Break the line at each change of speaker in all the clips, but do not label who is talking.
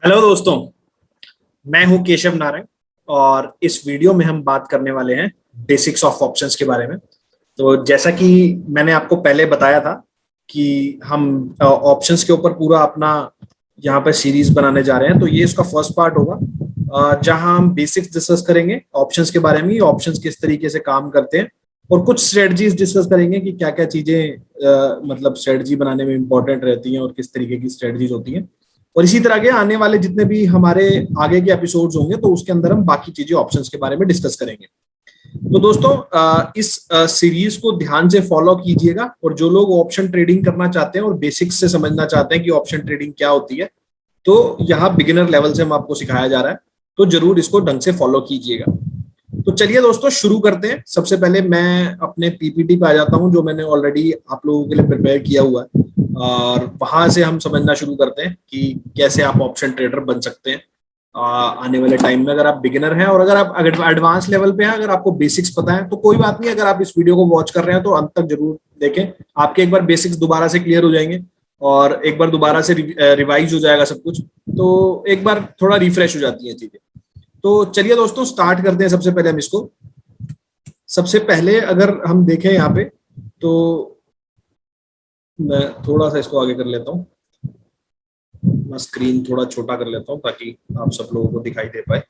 Hello दोस्तों। मैं हूं केशव नारायण और इस वीडियो में हम बात करने वाले हैं बेसिक्स ऑफ ऑप्शंस के बारे में। तो जैसा कि मैंने आपको पहले बताया था कि हम ऑप्शंस के ऊपर पूरा अपना यहाँ पर सीरीज बनाने जा रहे हैं, तो ये इसका फर्स्ट पार्ट होगा जहां हम बेसिक्स डिस्कस करेंगे ऑप्शंस के बारे में, ऑप्शंस किस तरीके से काम करते हैं और कुछ स्ट्रेटजीज डिस्कस करेंगे कि क्या क्या चीजें मतलब स्ट्रेटजी बनाने में इंपॉर्टेंट रहती हैं और किस तरीके की स्ट्रेटजीज होती हैं। और इसी तरह के आने वाले जितने भी हमारे आगे के एपिसोड्स होंगे तो उसके अंदर हम बाकी चीजें ऑप्शंस के बारे में डिस्कस करेंगे। तो दोस्तों इस सीरीज को ध्यान से फॉलो कीजिएगा और जो लोग ऑप्शन ट्रेडिंग करना चाहते हैं और बेसिक्स से समझना चाहते हैं कि ऑप्शन ट्रेडिंग क्या होती है, तो यहाँ बिगिनर लेवल से हम आपको सिखाया जा रहा है, तो जरूर इसको ढंग से फॉलो कीजिएगा। तो चलिए दोस्तों शुरू करते हैं। सबसे पहले मैं अपने पीपीटी पे आ जाता हूं जो मैंने ऑलरेडी आप लोगों के लिए प्रिपेयर किया हुआ है, और वहां से हम समझना शुरू करते हैं कि कैसे आप ऑप्शन ट्रेडर बन सकते हैं आने वाले टाइम में। अगर आप बिगिनर हैं और अगर आप एडवांस लेवल पे हैं, अगर आपको बेसिक्स पता है तो कोई बात नहीं, अगर आप इस वीडियो को वॉच कर रहे हैं तो अंत तक जरूर देखें। आपके एक बार बेसिक्स दोबारा से क्लियर हो जाएंगे और एक बार दोबारा से रिवाइज हो जाएगा सब कुछ, तो एक बार थोड़ा रिफ्रेश हो जाती है चीजें। तो चलिए दोस्तों स्टार्ट करते हैं। सबसे पहले हम इसको सबसे पहले अगर हम देखें यहाँ पे, तो मैं थोड़ा सा इसको आगे कर लेता हूँ, मैं स्क्रीन थोड़ा छोटा कर लेता हूँ ताकि आप सब लोगों को दिखाई दे पाए।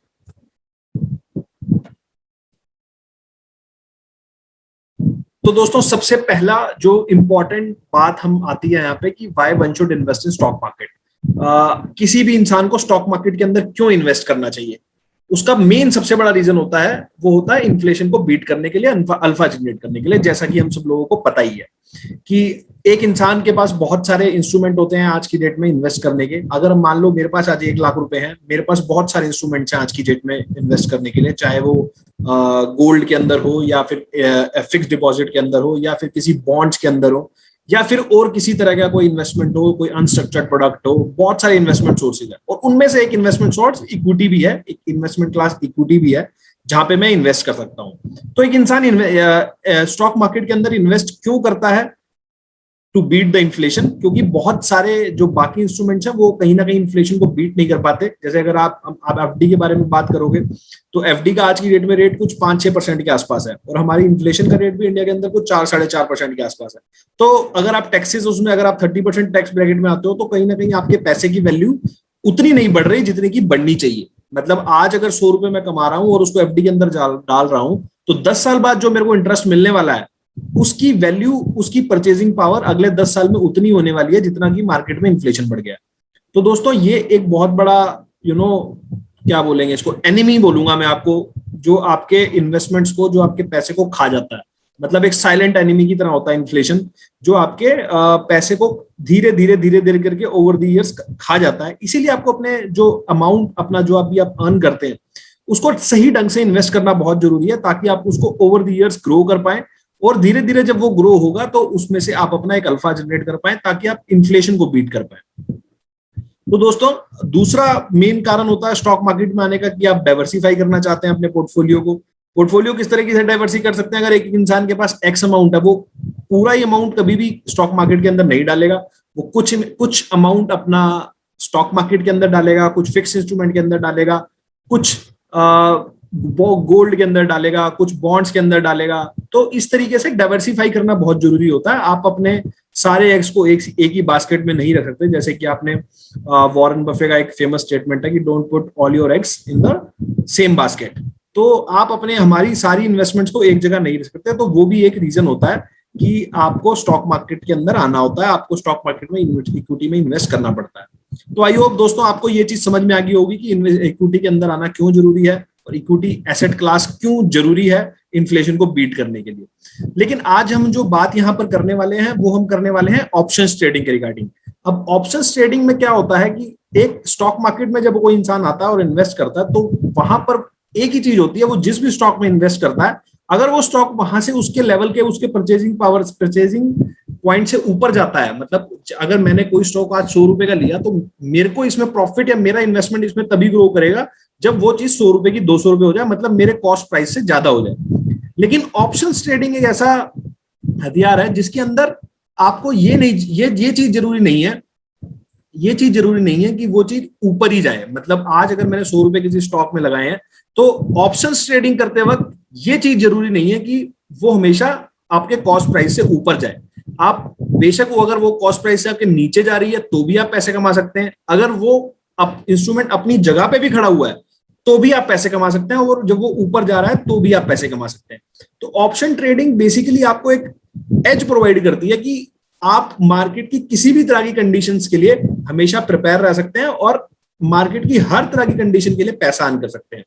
तो दोस्तों सबसे पहला जो इम्पोर्टेंट बात हम आती है यहाँ पे कि why one should invest in stock market. किसी भी इंसान को स्टॉक मार्केट के अंदर क्यों इन्वेस्ट करना चाहिए, उसका मेन सबसे बड़ा रीजन होता है, वो होता है इन्फ्लेशन को बीट करने के लिए, अल्फा जनरेट करने के लिए। जैसा कि हम सब लोगों को पता ही है कि एक इंसान के पास बहुत सारे इंस्ट्रूमेंट होते हैं आज की डेट में इन्वेस्ट करने के। अगर मान लो मेरे पास आज 1 लाख रुपए हैं, मेरे पास बहुत सारे इंस्ट्रूमेंट्स हैं आज की डेट में इन्वेस्ट करने के लिए, चाहे वो गोल्ड के अंदर हो या फिर फिक्स डिपॉजिट के अंदर हो या फिर किसी बॉन्ड्स के अंदर हो या फिर और किसी तरह का कोई इन्वेस्टमेंट हो, कोई अनस्ट्रक्चर्ड प्रोडक्ट हो। बहुत सारे इन्वेस्टमेंट सोर्सेज है और उनमें से एक इन्वेस्टमेंट सोर्स इक्विटी भी है, एक इन्वेस्टमेंट क्लास इक्विटी भी है जहां पे मैं इन्वेस्ट कर सकता हूं। तो एक इंसान स्टॉक मार्केट के अंदर इन्वेस्ट क्यों करता है? टू बीट द इन्फ्लेशन, क्योंकि बहुत सारे जो बाकी इंस्ट्रूमेंट्स हैं वो कहीं ना कहीं इन्फ्लेशन को बीट नहीं कर पाते। जैसे अगर आप एफडी के बारे में बात करोगे तो एफडी का आज की डेट में रेट कुछ 5-6% के आसपास है और हमारी इन्फ्लेशन का रेट भी इंडिया के अंदर कुछ 4-4.5% के आसपास है। तो अगर आप टैक्सेस उसमें अगर आप 30% टैक्स ब्रैकेट में आते हो तो कहीं ना कहीं आपके पैसे की वैल्यू उतनी नहीं बढ़ रही जितनी की बढ़नी चाहिए। मतलब आज अगर 100 रुपए मैं कमा रहा हूं और उसको एफडी के अंदर डाल रहा हूं, तो 10 साल बाद जो मेरे को इंटरेस्ट मिलने वाला है उसकी वैल्यू, उसकी परचेजिंग पावर अगले 10 साल में उतनी होने वाली है जितना कि मार्केट में इन्फ्लेशन बढ़ गया। तो दोस्तों ये एक बहुत बड़ा क्या बोलेंगे इसको, एनिमी बोलूंगा मैं आपको, जो आपके इन्वेस्टमेंट्स को, जो आपके पैसे को खा जाता है। मतलब एक साइलेंट एनिमी की तरह होता है इन्फ्लेशन, जो आपके पैसे को धीरे धीरे धीरे धीरे करके ओवर द इयर्स खा जाता है। इसीलिए आपको अपने जो अमाउंट अपना जो अभी आप अर्न करते हैं उसको सही ढंग से इन्वेस्ट करना बहुत जरूरी है, ताकि आप उसको ओवर द इयर्स ग्रो कर पाए और धीरे धीरे जब वो ग्रो होगा तो उसमें से आप अपना एक अल्फा जनरेट कर पाए ताकि आप इन्फ्लेशन को बीट कर पाए। तो दोस्तों दूसरा मेन कारण होता है स्टॉक मार्केट में आने का कि आप डाइवर्सिफाई करना चाहते हैं अपने पोर्टफोलियो को। पोर्टफोलियो किस तरीके से डाइवर्सिफाई कर सकते हैं? अगर एक इंसान के पास एक्स अमाउंट है, वो पूरा ही अमाउंट कभी भी स्टॉक मार्केट के अंदर नहीं डालेगा, वो कुछ अमाउंट अपना स्टॉक मार्केट के अंदर डालेगा, कुछ फिक्स इंस्ट्रूमेंट के अंदर डालेगा, कुछ गोल्ड के अंदर डालेगा, कुछ बॉन्ड्स के अंदर डालेगा। तो इस तरीके से डाइवर्सिफाई करना बहुत जरूरी होता है। आप अपने सारे एग्स को एक ही बास्केट में नहीं रख सकते। जैसे कि आपने वॉरेन बफे का एक फेमस स्टेटमेंट है कि don't put all your eggs in the same basket. तो आप अपने हमारी सारी इन्वेस्टमेंट्स को एक जगह नहीं रख सकते। तो वो भी एक रीजन होता है कि आपको स्टॉक मार्केट के अंदर आना होता है, आपको स्टॉक मार्केट में इक्विटी में इन्वेस्ट करना पड़ता है। तो आई होप दोस्तों आपको ये चीज समझ में आ गई होगी कि इक्विटी के अंदर आना क्यों जरूरी है और इक्विटी एसेट क्लास क्यों जरूरी है इन्फ्लेशन को बीट करने के लिए। लेकिन आज हम जो बात यहां पर करने वाले हैं वो हम करने वाले हैं ऑप्शंस ट्रेडिंग के रिगार्डिंग। अब ऑप्शंस ट्रेडिंग में क्या होता है कि एक स्टॉक मार्केट में जब कोई इंसान आता है और इन्वेस्ट करता है तो वहां पर एक ही चीज होती है, वो जिस भी स्टॉक में इन्वेस्ट करता है अगर वो स्टॉक वहां से उसके लेवल के, उसके परचेजिंग पावर, परचेजिंग पॉइंट से ऊपर जाता है, मतलब अगर मैंने कोई स्टॉक आज 100 रुपए का लिया तो मेरे को इसमें प्रॉफिट या मेरा इन्वेस्टमेंट इसमें तभी ग्रो करेगा जब वो चीज 100 रुपए की 200 रुपए हो जाए, मतलब मेरे कॉस्ट प्राइस से ज्यादा हो जाए। लेकिन ऑप्शंस ट्रेडिंग एक ऐसा हथियार है जिसके अंदर आपको ये चीज जरूरी नहीं है ये चीज जरूरी नहीं है कि वो चीज ऊपर ही जाए। मतलब आज अगर मैंने 100 रुपए किसी स्टॉक में लगाए हैं, तो ऑप्शंस ट्रेडिंग करते वक्त ये चीज जरूरी नहीं है कि वो हमेशा आपके कॉस्ट प्राइस से ऊपर जाए। आप बेशक वो, अगर वो कॉस्ट प्राइस से आपके नीचे जा रही है तो भी आप पैसे कमा सकते हैं, अगर वो इंस्ट्रूमेंट अपनी जगह पे भी खड़ा हुआ है तो भी आप पैसे कमा सकते हैं, और जब वो ऊपर जा रहा है तो भी आप पैसे कमा सकते हैं। तो ऑप्शन ट्रेडिंग बेसिकली आपको एक एज प्रोवाइड करती है कि आप मार्केट की किसी भी तरह की कंडीशंस के लिए हमेशा प्रिपेयर रह सकते हैं और मार्केट की हर तरह की कंडीशन के लिए पैसा अर्न कर सकते हैं।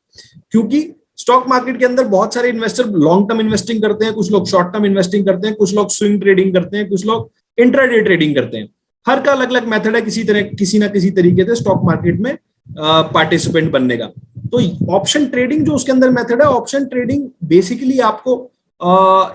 क्योंकि स्टॉक मार्केट के अंदर बहुत सारे इन्वेस्टर लॉन्ग टर्म इन्वेस्टिंग करते हैं, कुछ लोग शॉर्ट टर्म इन्वेस्टिंग करते हैं, कुछ लोग स्विंग ट्रेडिंग करते हैं, कुछ लोग इंट्राडे ट्रेडिंग करते हैं। हर का अलग अलग मेथड है किसी ना किसी तरीके से स्टॉक मार्केट में पार्टिसिपेंट बनने का। तो ऑप्शन ट्रेडिंग जो उसके अंदर मेथड है, ऑप्शन ट्रेडिंग बेसिकली आपको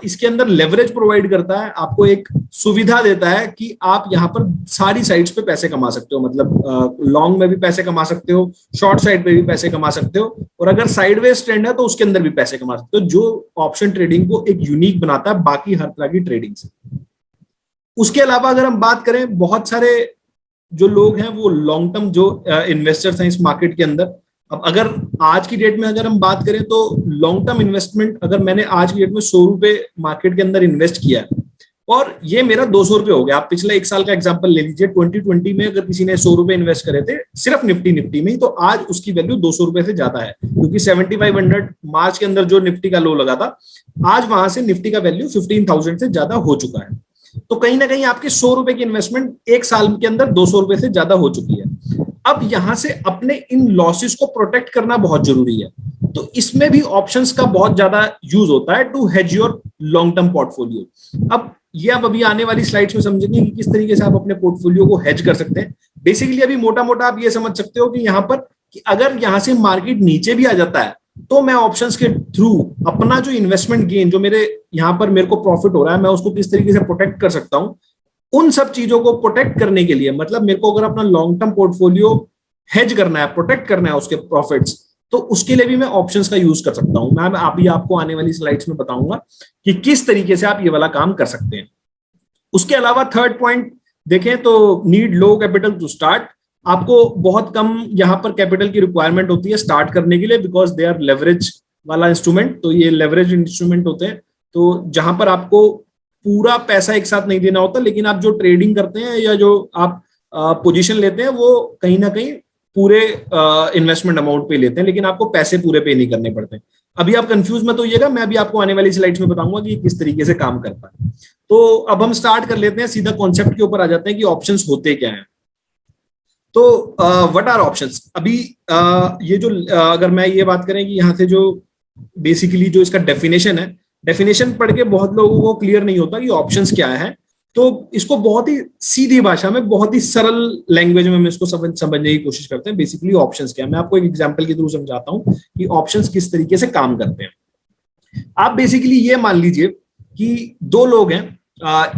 इसके अंदर लेवरेज प्रोवाइड करता है, आपको एक सुविधा देता है कि आप यहाँ पर सारी साइड्स पे पैसे कमा सकते हो। मतलब लॉन्ग में भी पैसे कमा सकते हो, शॉर्ट साइड पे भी पैसे कमा सकते हो, और अगर साइडवेज ट्रेंड है तो उसके अंदर भी पैसे कमा सकते हो, जो ऑप्शन ट्रेडिंग को एक यूनिक बनाता है बाकी हर तरह की ट्रेडिंग से। उसके अलावा अगर हम बात करें, बहुत सारे जो लोग हैं वो लॉन्ग टर्म जो इन्वेस्टर्स हैं इस मार्केट के अंदर। अब अगर आज की डेट में अगर हम बात करें तो लॉन्ग टर्म इन्वेस्टमेंट, अगर मैंने आज की डेट में 100 रुपए मार्केट के अंदर इन्वेस्ट किया और ये मेरा 200 रुपए हो गया। आप पिछले एक साल का एग्जांपल ले लीजिए, 2020 में अगर किसी ने 100 रुपए इन्वेस्ट करे थे सिर्फ निफ्टी में ही, तो आज उसकी वैल्यू 200 रुपए से ज्यादा है, क्योंकि 7500 मार्च के अंदर जो निफ्टी का लो लगा था, आज वहां से निफ्टी का वैल्यू 15,000 से ज्यादा हो चुका है। तो कहीं ना कहीं आपके 100 रुपए की इन्वेस्टमेंट एक साल के अंदर 200 रुपए से ज्यादा हो चुकी है। अब यहां से अपने इन लॉसेस को प्रोटेक्ट करना बहुत जरूरी है। तो इसमें भी ऑप्शंस का बहुत ज्यादा यूज होता है to hedge your long term portfolio. अब ये आप अभी आने वाली स्लाइड्स में समझेंगे कि किस तरीके से आप अपने पोर्टफोलियो को हेज कर सकते हैं। बेसिकली अभी मोटा मोटा आप ये समझ सकते हो कि यहाँ पर कि अगर यहां से मार्केट नीचे भी आ जाता है तो मैं ऑप्शंस के थ्रू अपना जो इन्वेस्टमेंट गेन, जो मेरे यहाँ पर मेरे को प्रॉफिट हो रहा है, मैं उसको किस तरीके से प्रोटेक्ट कर सकता हूं। उन सब चीजों को प्रोटेक्ट करने के लिए, मतलब मेरे को अगर अपना लॉन्ग टर्म पोर्टफोलियो हेज करना है, प्रोटेक्ट करना है उसके प्रॉफिट्स, तो उसके लिए भी मैं ऑप्शंस का यूज कर सकता हूं। मैं अभी आपको आने वाली स्लाइड्स में बताऊंगा कि किस तरीके से आप ये वाला काम कर सकते हैं। उसके अलावा थर्ड पॉइंट देखें तो need low capital to start. आपको बहुत कम यहाँ पर कैपिटल की रिक्वायरमेंट होती है स्टार्ट करने के लिए, बिकॉज दे आर लेवरेज वाला इंस्ट्रूमेंट। तो ये लेवरेज इंस्ट्रूमेंट होते हैं, तो जहां पर आपको पूरा पैसा एक साथ नहीं देना होता, लेकिन आप जो ट्रेडिंग करते हैं या जो आप पोजीशन लेते हैं वो कहीं ना कहीं पूरे इन्वेस्टमेंट अमाउंट पे लेते हैं, लेकिन आपको पैसे पूरे पे नहीं करने पड़ते। अभी आप कंफ्यूज मत होइएगा, मैं अभी आपको आने वाली स्लाइड्स में बताऊंगा कि किस तरीके से काम करता है। तो अब हम स्टार्ट कर लेते हैं, सीधा कॉन्सेप्ट के ऊपर आ जाते हैं कि ऑप्शंस होते क्या हैं। तो व्हाट आर ऑप्शंस। अभी ये जो अगर मैं ये बात करें कि यहाँ से जो बेसिकली जो इसका डेफिनेशन है, डेफिनेशन पढ़ के बहुत लोगों को क्लियर नहीं होता कि ऑप्शंस क्या है। तो इसको बहुत ही सीधी भाषा में, बहुत ही सरल लैंग्वेज में हम इसको समझने की कोशिश करते हैं। बेसिकली ऑप्शंस क्या है, मैं आपको एक एग्जांपल के थ्रू समझाता हूं कि ऑप्शंस किस तरीके से काम करते हैं। आप बेसिकली ये मान लीजिए कि दो लोग हैं,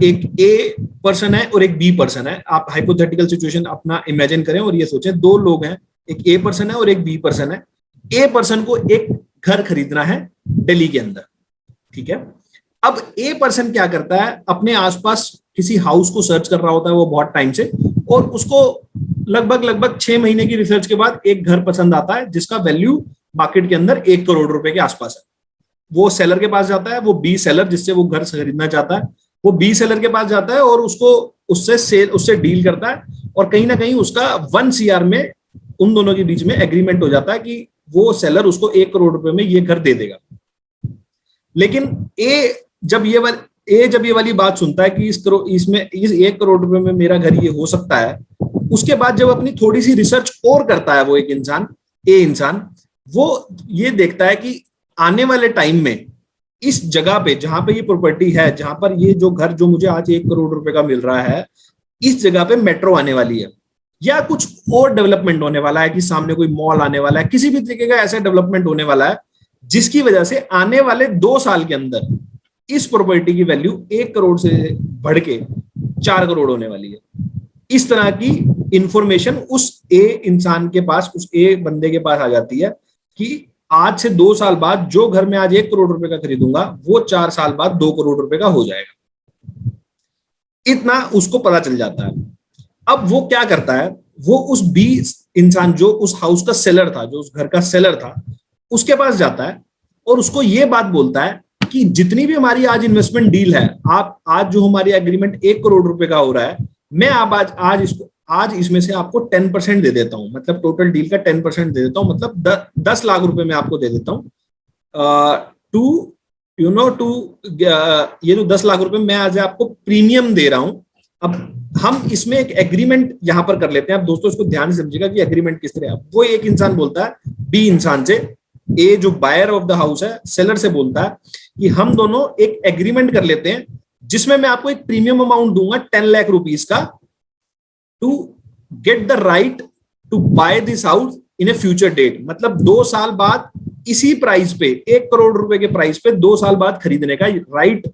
एक ए पर्सन है और एक बी पर्सन है। आप हाइपोथेटिकल सिचुएशन अपना इमेजिन करें और ये सोचें, दो लोग हैं, एक ए पर्सन है और एक बी पर्सन है। ए पर्सन को एक घर खरीदना है दिल्ली के अंदर, ठीक है। अब ए पर्सन क्या करता है, अपने आसपास किसी हाउस को सर्च कर रहा होता है वो बहुत टाइम से, और उसको लगभग 6 महीने की रिसर्च के बाद एक घर पसंद आता है जिसका वैल्यू मार्केट के अंदर 1 करोड़ रुपए के आसपास है। वो सेलर के पास जाता है, वो बी सेलर जिससे वो घर खरीदना चाहता है, वो बी सेलर के पास जाता है और उससे डील करता है, और कहीं ना कहीं उसका 1 CR में उन दोनों के बीच में एग्रीमेंट हो जाता है कि वो सेलर उसको 1 करोड़ रुपए में ये घर दे देगा। लेकिन ए जब ये वाली बात सुनता है कि इस 1 करोड़ रुपए में मेरा घर ये हो सकता है, उसके बाद जब अपनी थोड़ी सी रिसर्च और करता है वो एक इंसान, वो ये देखता है कि आने वाले टाइम में इस जगह पे जहां पे ये प्रॉपर्टी है, जहां पर ये जो घर जो मुझे आज 1 करोड़ रुपए का मिल रहा है, इस जगह पे मेट्रो आने वाली है या कुछ और डेवलपमेंट होने वाला है, कि सामने कोई मॉल आने वाला है, किसी भी तरीके का ऐसा डेवलपमेंट होने वाला है जिसकी वजह से आने वाले 2 साल के अंदर इस प्रॉपर्टी की वैल्यू 1 करोड़ से बढ़ के 4 करोड़ होने वाली है। इस तरह की इंफॉर्मेशन उस ए इंसान के पास, उस ए बंदे के पास आ जाती है कि आज से 2 साल बाद जो घर में आज 1 करोड़ रुपए का खरीदूंगा वो 4 साल बाद 2 करोड़ रुपए का हो जाएगा। इतना उसको पता चल जाता है। अब वो क्या करता है, वो उस बी इंसान जो उस हाउस का सेलर था, जो उस घर का सेलर था, उसके पास जाता है और उसको ये बात बोलता है कि जितनी भी हमारी आज इन्वेस्टमेंट डील है, आप आज जो हमारी एग्रीमेंट 1 करोड़ रुपए का हो रहा है, मैं आप आज इसमें से आपको 10% दे देता हूं, मतलब टोटल डील का 10% दे देता हूं, मतलब 10 लाख रुपए मैं आपको दे देता हूं टू टू ये जो 10 लाख रुपए मैं आज आपको प्रीमियम दे रहा हूं। अब हम इसमें एक एग्रीमेंट यहां पर कर लेते हैं। अब दोस्तों इसको ध्यान से समझिएगा कि एग्रीमेंट किस तरह है। वो एक इंसान बोलता है बी इंसान से, ए जो बायर ऑफ द हाउस है सेलर से बोलता है कि हम दोनों एक एग्रीमेंट कर लेते हैं जिसमें मैं आपको एक प्रीमियम अमाउंट दूंगा 10 लाख रुपीज का to get the right to buy this house in a future date. मतलब 2 साल बाद इसी प्राइस पे, 1 करोड़ रुपए के प्राइस पे 2 साल बाद खरीदने का राइट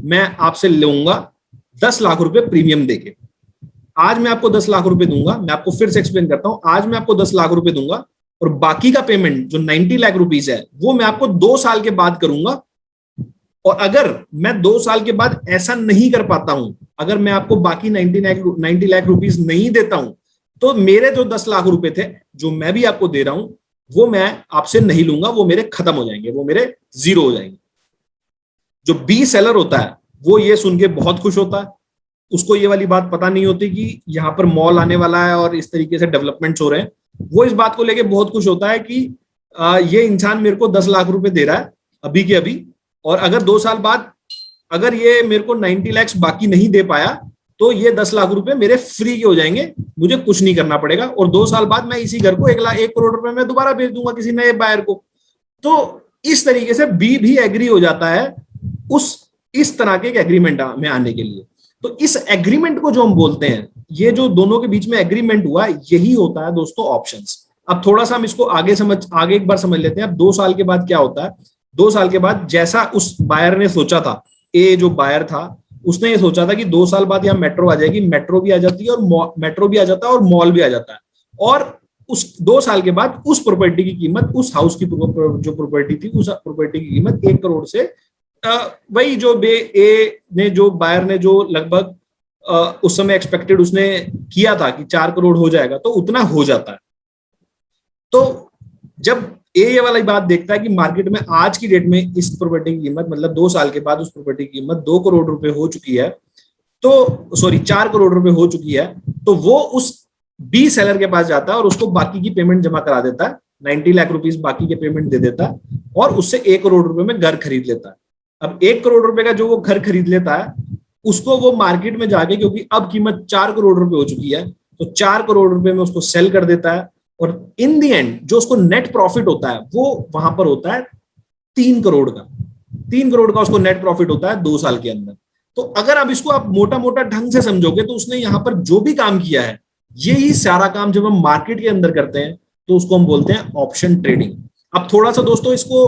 मैं आपसे लूंगा 10 लाख रुपए प्रीमियम देके। आज मैं आपको 10 लाख रुपए दूंगा, मैं आपको फिर से एक्सप्लेन करता हूं, आज मैं आपको 10 लाख रुपए दूंगा और बाकी का पेमेंट जो 90 लाख रुपीज है वो मैं आपको 2 साल के बाद करूंगा। और अगर मैं 2 साल के बाद ऐसा नहीं कर पाता हूं, अगर मैं आपको बाकी 90 लाख रुपीज नहीं देता हूं, तो मेरे जो 10 लाख रुपए थे जो मैं भी आपको दे रहा हूं वो मैं आपसे नहीं लूंगा, वो मेरे खत्म हो जाएंगे, वो मेरे जीरो हो जाएंगे। जो बी सेलर होता है वो ये सुन के बहुत खुश होता है, उसको ये वाली बात पता नहीं होती कि यहाँ पर मॉल आने वाला है और इस तरीके से डेवलपमेंट्स हो रहे हैं। वो इस बात को लेके बहुत खुश होता है कि ये इंसान मेरे को 10 लाख रुपए दे रहा है अभी के अभी, और अगर 2 साल बाद अगर ये मेरे को 90 लैक्स बाकी नहीं दे पाया तो ये 10 लाख रुपए मेरे फ्री के हो जाएंगे, मुझे कुछ नहीं करना पड़ेगा, और 2 साल बाद मैं इसी घर को 1 करोड़ रुपए में दोबारा बेच दूंगा किसी नए बायर को। तो इस तरीके से बी भी एग्री हो जाता है उस इस तरह के एक एग्रीमेंट में आने के लिए। तो इस एग्रीमेंट को जो हम बोलते हैं, ये जो दोनों के बीच में एग्रीमेंट हुआ, यही होता है दोस्तों ऑप्शंस। अब थोड़ा सा हम इसको आगे एक बार समझ लेते हैं। अब 2 साल के बाद क्या होता है? 2 साल के बाद जैसा उस बायर ने सोचा था, ए जो बायर था उसने ये सोचा था कि 2 साल बाद यहाँ मेट्रो आ जाएगी, मेट्रो भी आ जाती है और मेट्रो भी आ जाता है और मॉल भी आ जाता है, और उस 2 साल के बाद उस प्रॉपर्टी की कीमत, उस हाउस की जो प्रॉपर्टी थी, उस प्रॉपर्टी की कीमत 1 करोड़ से वही जो बायर ने जो लगभग उस समय एक्सपेक्टेड उसने किया था कि 4 करोड़ हो जाएगा, तो उतना हो जाता है। तो जब ये वाली बात देखता है कि मार्केट में आज की डेट में इस प्रॉपर्टी की कीमत, मतलब 2 साल के बाद उस प्रॉपर्टी की कीमत 2 करोड़ रुपए हो चुकी है, तो सॉरी 4 करोड़ रुपए हो चुकी है, तो वो उस बी सेलर के पास जाता है और उसको बाकी की पेमेंट जमा करा देता है, 90 लाख रुपीज बाकी के पेमेंट दे देता है और उससे 1 करोड़ रुपए में घर खरीद लेता है। अब 1 करोड़ रुपए का जो वो घर खरीद लेता है, उसको वो मार्केट में जाके, क्योंकि अब कीमत 4 करोड़ रुपए हो चुकी है, तो 4 करोड़ रुपए में उसको सेल कर देता है, और इन दी एंड जो उसको नेट प्रॉफिट होता है वो वहां पर होता है 3 करोड़ का। 3 करोड़ का उसको नेट प्रॉफिट होता है 2 साल के अंदर। तो अगर अब इसको आप मोटा मोटा ढंग से समझोगे तो उसने यहां पर जो भी काम किया है, यही सारा काम जब हम मार्केट के अंदर करते हैं तो उसको हम बोलते हैं ऑप्शन ट्रेडिंग। अब थोड़ा सा दोस्तों इसको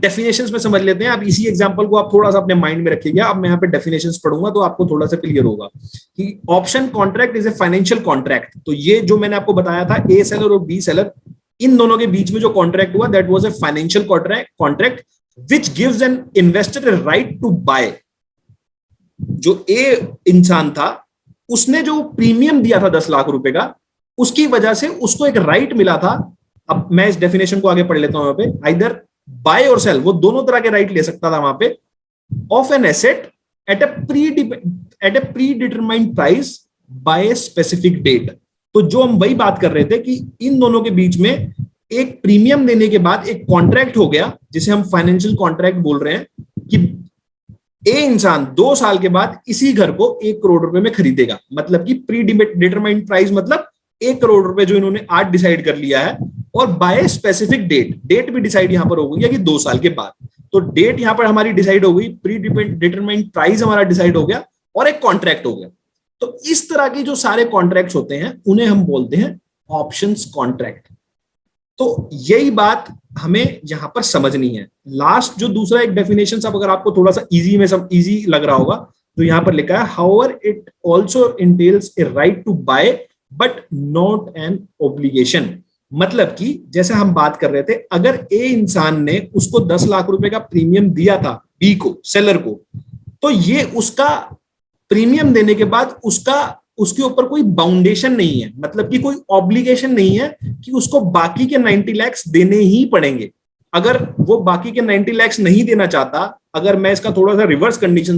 डेफिनेशंस में समझ लेते हैं। अब इसी एग्जांपल को आप थोड़ा सा अपने माइंड में रखिएगा। अब मैं यहाँ पे डेफिनेशंस पढ़ूंगा तो आपको थोड़ा सा क्लियर होगा कि option contract is a financial contract. तो ये जो मैंने आपको बताया था, ए सेलर और बी सेलर, इन दोनों के बीच में जो कॉन्ट्रैक्ट हुआ, that was a financial contract which gives an investor a right to buy. जो ए इंसान था उसने जो प्रीमियम दिया था 10 लाख रुपए का, उसकी वजह से उसको एक राइट मिला था। अब मैं इस डेफिनेशन को आगे पढ़ लेता हूं। यहाँ पे आइदर बाय और सेल, वो दोनों तरह के राइट ले सकता था वहां पे, of an asset at a predetermined price by a specific date. तो जो हम वही बात कर रहे थे कि इन दोनों के बीच में एक प्रीमियम देने के बाद एक कॉन्ट्रैक्ट हो गया, जिसे हम फाइनेंशियल कॉन्ट्रैक्ट बोल रहे हैं, कि ए इंसान 2 साल के बाद इसी घर को 1 करोड़ रुपए में खरीदेगा। मतलब कि प्री डिटरमाइंड प्राइस, मतलब 1 करोड़ रुपए जो इन्होंने आज डिसाइड कर लिया है, और बाय स्पेसिफिक डेट भी डिसाइड यहां पर हो गई है कि 2 साल के बाद। तो डेट यहां पर हमारी डिसाइड हो गई, प्री डिटरमाइंड प्राइस हमारा डिसाइड हो गया, और एक कॉन्ट्रैक्ट हो गया। तो इस तरह के जो सारे कॉन्ट्रैक्ट्स होते हैं उन्हें हम बोलते हैं ऑप्शंस कॉन्ट्रैक्ट। तो यही बात हमें यहां पर समझनी है। लास्ट जो दूसरा एक डेफिनेशन, अब अगर आपको थोड़ा सा इजी लग रहा होगा, तो यहां पर लिखा है however it also entails a right to buy but not an obligation. मतलब कि जैसे हम बात कर रहे थे, अगर ए इंसान ने उसको 10 लाख रुपए का प्रीमियम दिया था बी को, सेलर को, तो ये उसका प्रीमियम देने के बाद उसका उसके ऊपर कोई बाउंडेशन नहीं है, मतलब कि कोई ऑब्लिगेशन नहीं है कि उसको बाकी के 90 लाख देने ही पड़ेंगे। अगर वो बाकी के 90 लाख नहीं देना चाहता, अगर मैं इसका थोड़ा सा रिवर्स कंडीशन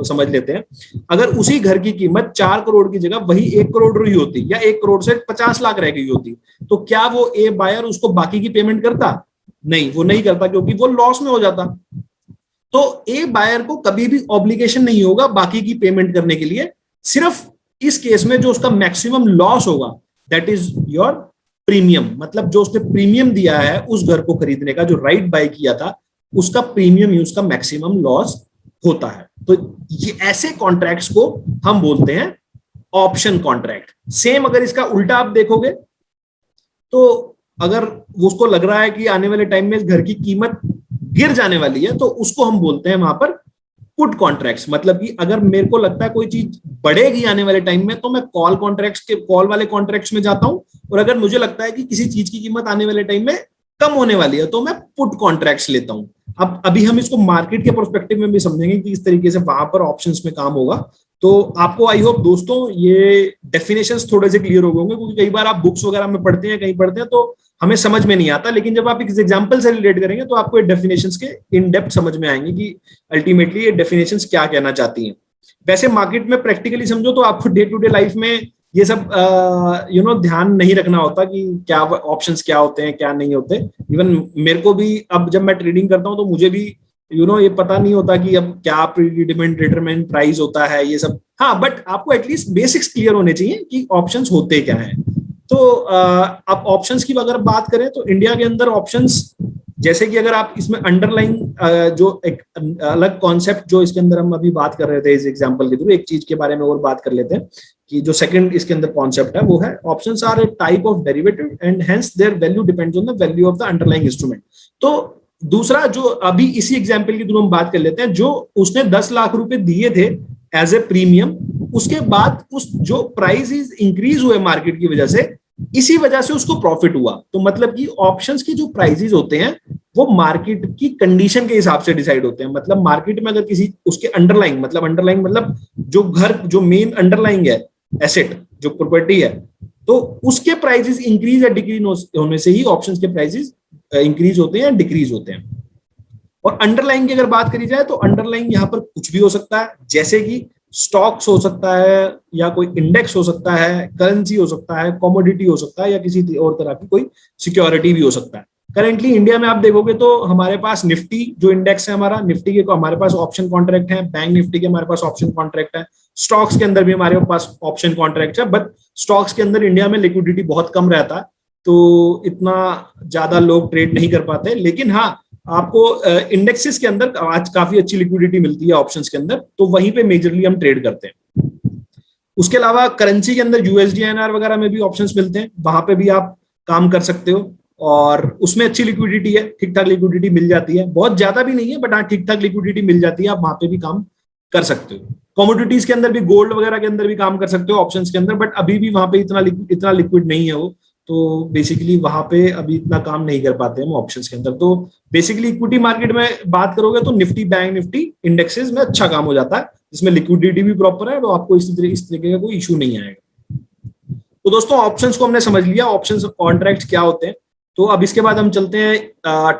समझ लेते हैं, अगर उसी घर की कीमत 4 करोड़ की जगह वही 1 करोड़ रही होती या 1 करोड़ से 50 लाख रह गई होती, तो क्या वो ए बायर उसको बाकी की पेमेंट करता? नहीं, वो नहीं करता, क्योंकि वो लॉस में हो जाता। तो ए बायर को कभी भी ऑब्लिगेशन नहीं होगा बाकी की पेमेंट करने के लिए। सिर्फ इस केस में जो उसका मैक्सिमम लॉस होगा, दैट इज योर प्रीमियम, मतलब जो उसने प्रीमियम दिया है उस घर को खरीदने का, जो राइट बाय किया था, उसका प्रीमियम ही उसका मैक्सिमम लॉस होता है। तो ये ऐसे कॉन्ट्रैक्ट्स को हम बोलते हैं ऑप्शन कॉन्ट्रैक्ट। सेम अगर इसका उल्टा आप देखोगे, तो अगर उसको लग रहा है कि आने वाले टाइम में इस घर की कीमत गिर जाने वाली है, तो उसको हम बोलते हैं वहां पर पुट कॉन्ट्रैक्ट्स। मतलब कि अगर मेरे को लगता है कोई चीज बढ़ेगी आने वाले टाइम में, तो मैं कॉल वाले कॉन्ट्रैक्ट्स में जाता हूं, और अगर मुझे लगता है कि किसी चीज की कीमत आने वाले टाइम में कम होने वाली है, तो मैं पुट कॉन्ट्रैक्ट्स लेता हूं। अब अभी हम इसको मार्केट के पर्सपेक्टिव में भी समझेंगे कि इस तरीके से वहां पर ऑप्शंस में काम होगा। तो आपको आई होप दोस्तों ये डेफिनेशंस थोड़े से क्लियर हो गए होंगे, क्योंकि कई बार आप बुक्स वगैरह में पढ़ते हैं, कहीं पढ़ते हैं तो हमें समझ में नहीं आता, लेकिन जब आप एक एग्जांपल से रिलेट करेंगे तो आपको ये डेफिनेशंस के इन डेप्थ समझ में आएंगे कि अल्टीमेटली ये डेफिनेशंस क्या कहना चाहती हैं। वैसे मार्केट में प्रैक्टिकली समझो तो आपको डे टू डे लाइफ में ये सब ध्यान नहीं रखना होता कि क्या ऑप्शंस क्या होते हैं क्या नहीं होते। इवन मेरे को भी अब जब मैं ट्रेडिंग करता हूँ तो मुझे भी ये पता नहीं होता कि अब क्या प्रीडिटरमाइंड प्राइस होता है ये सब। हाँ, बट आपको एटलीस्ट बेसिक्स क्लियर होने चाहिए कि ऑप्शंस होते क्या हैं। तो अब ऑप्शंस की अगर बात करें तो इंडिया के अंदर ऑप्शंस, जैसे कि अगर आप इसमें अंडरलाइन जो एक अलग कॉन्सेप्ट जो इसके अंदर हम अभी बात कर रहे थे इस एग्जांपल के थ्रू, एक चीज के बारे में और बात कर लेते हैं कि जो सेकंड इसके अंदर कॉन्सेप्ट है वो है options are a type of derivative and hence their value depends on the value of the underlying instrument. तो दूसरा जो अभी इसी एग्जांपल के थ्रू हम बात कर लेते हैं, जो उसने 10 लाख रुपए दिए थे एज ए प्रीमियम, उसके बाद उस जो प्राइस इंक्रीज हुए मार्केट की वजह से, इसी वजह से उसको प्रॉफिट हुआ। तो मतलब कि ऑप्शंस के जो प्राइसेस होते हैं वो मार्केट की कंडीशन के हिसाब से डिसाइड होते हैं। मतलब मार्केट में अगर किसी उसके अंडरलाइंग मतलब जो घर जो मेन अंडरलाइंग है एसेट जो प्रॉपर्टी है, तो उसके प्राइसेस इंक्रीज या डिक्रीज होने से ही ऑप्शंस के प्राइसेस इंक्रीज होते हैं या डिक्रीज होते हैं। और अंडरलाइंग की अगर बात करी जाए तो अंडरलाइंग यहां पर कुछ भी हो सकता है, जैसे कि स्टॉक्स हो सकता है या कोई इंडेक्स हो सकता है, करेंसी हो सकता है, कमोडिटी हो सकता है, या किसी और तरह की कोई सिक्योरिटी भी हो सकता है। करेंटली इंडिया में आप देखोगे तो हमारे पास निफ्टी जो इंडेक्स है हमारा, निफ्टी के हमारे पास ऑप्शन कॉन्ट्रैक्ट है, बैंक निफ्टी के हमारे पास ऑप्शन कॉन्ट्रैक्ट है, स्टॉक्स के अंदर भी हमारे पास ऑप्शन कॉन्ट्रैक्ट है। बट स्टॉक्स के अंदर इंडिया में लिक्विडिटी बहुत कम रहता है, तो इतना ज्यादा लोग ट्रेड नहीं कर पाते। लेकिन हाँ, आपको इंडेक्सेस के अंदर आज काफी अच्छी लिक्विडिटी मिलती है ऑप्शंस के अंदर, तो वहीं पे मेजरली हम ट्रेड करते हैं। उसके अलावा करेंसी के अंदर यूएसडी आईएनआर वगैरह में भी ऑप्शंस मिलते हैं, वहां पे भी आप काम कर सकते हो, और उसमें अच्छी लिक्विडिटी है, ठीक ठाक लिक्विडिटी मिल जाती है, बहुत ज्यादा भी नहीं है बट हाँ ठीक ठाक लिक्विडिटी मिल जाती है, आप वहां पे भी काम कर सकते हो। कमोडिटीज के अंदर भी, गोल्ड वगैरह के अंदर भी काम कर सकते हो ऑप्शंस के अंदर, बट अभी भी वहां पे इतना लिक्विड नहीं है वो, तो बेसिकली वहां पे अभी इतना काम नहीं कर पाते हम ऑप्शंस के अंदर। तो बेसिकली इक्विटी मार्केट में बात करोगे तो निफ्टी, बैंक निफ्टी, इंडेक्सेस में अच्छा काम हो जाता है, जिसमें लिक्विडिटी भी प्रॉपर है, तो आपको इस तरीके का कोई इशू नहीं आएगा। तो दोस्तों ऑप्शंस को हमने समझ लिया, ऑप्शंस कॉन्ट्रैक्ट्स क्या होते हैं। तो अब इसके बाद हम चलते हैं